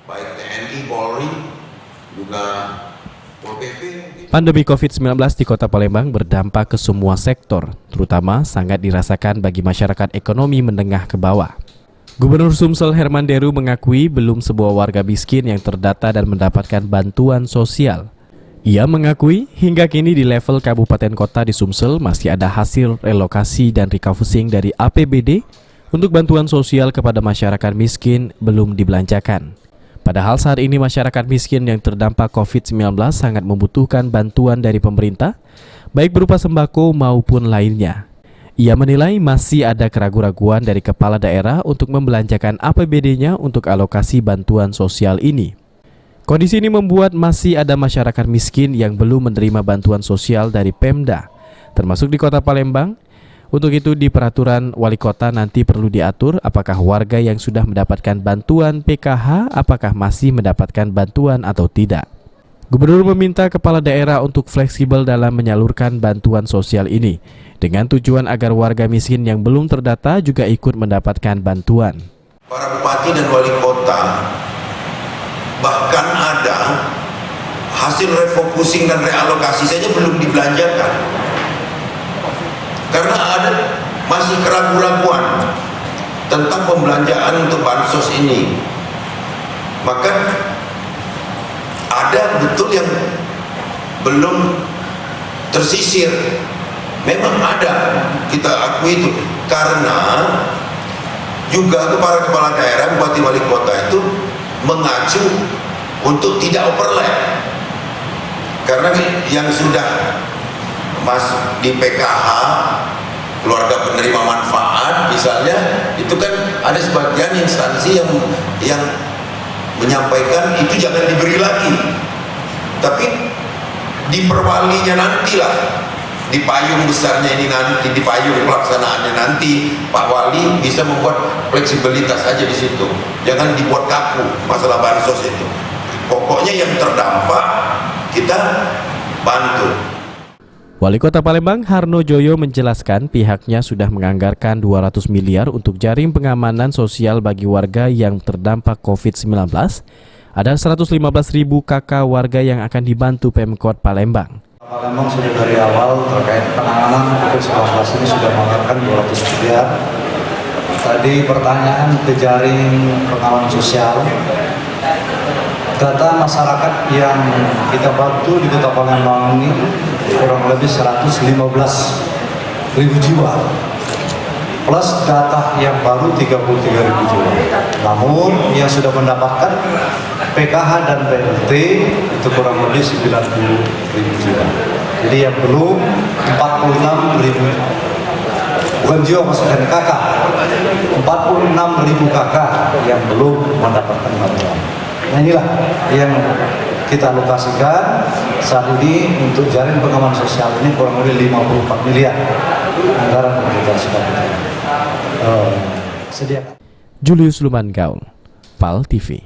baik TNI, Polri, juga Pol PP. Pandemi COVID-19 di Kota Palembang berdampak ke semua sektor, terutama sangat dirasakan bagi masyarakat ekonomi menengah ke bawah. Gubernur Sumsel Herman Deru mengakui belum sebuah warga miskin yang terdata dan mendapatkan bantuan sosial. Ia mengakui hingga kini di level kabupaten kota di Sumsel masih ada hasil relokasi dan refocusing dari APBD untuk bantuan sosial kepada masyarakat miskin belum dibelanjakan. Padahal saat ini masyarakat miskin yang terdampak COVID-19 sangat membutuhkan bantuan dari pemerintah, baik berupa sembako maupun lainnya. Ia menilai masih ada keraguan-raguan dari kepala daerah untuk membelanjakan APBD-nya untuk alokasi bantuan sosial ini. Kondisi ini membuat masih ada masyarakat miskin yang belum menerima bantuan sosial dari Pemda, termasuk di Kota Palembang. Untuk itu di peraturan wali kota nanti perlu diatur apakah warga yang sudah mendapatkan bantuan PKH apakah masih mendapatkan bantuan atau tidak. Gubernur meminta kepala daerah untuk fleksibel dalam menyalurkan bantuan sosial ini dengan tujuan agar warga miskin yang belum terdata juga ikut mendapatkan bantuan. Para bupati dan wali kota bahkan ada hasil refocusing dan realokasi saja belum dibelanjakan. Karena ada masih keraguan-raguan tentang pembelanjaan untuk bansos ini. Maka ada betul yang belum tersisir. Memang ada, kita akui itu. Karena juga para kepala daerah, bupati wali kota itu mengacu untuk tidak overlap. Karena yang sudah masuk di PKH, keluarga penerima manfaat misalnya, itu kan ada sebagian instansi yang menyampaikan itu jangan diberi lagi, tapi di perwalinya nantilah, di payung besarnya ini nanti, di payung pelaksanaannya nanti Pak Wali bisa membuat fleksibilitas aja di situ, jangan dibuat kaku masalah bansos itu. Pokoknya yang terdampak kita bantu. Wali Kota Palembang Harno Joyo menjelaskan pihaknya sudah menganggarkan 200 miliar untuk jaring pengamanan sosial bagi warga yang terdampak COVID-19. Ada 115.000 KK warga yang akan dibantu Pemkot Palembang. Palembang sudah dari awal terkait penanganan COVID-19 ini sudah menganggarkan 200 miliar. Tadi pertanyaan ke jaring pengamanan sosial. Data masyarakat yang kita bantu di Kota Palembang ini kurang lebih 115.000 jiwa plus data yang baru 33.000 jiwa. Namun yang sudah mendapatkan PKH dan BLT itu kurang lebih 90.000 jiwa. Jadi yang belum 46.000, bukan jiwa maksudnya KK, 46.000 KK yang belum mendapatkan bantuan. Nah inilah yang kita alokasikan saat ini untuk jaring pengaman sosial ini kurang lebih 54 miliar anggaran yang kita sudah sediakan. Julius Lumangaul, PAL TV.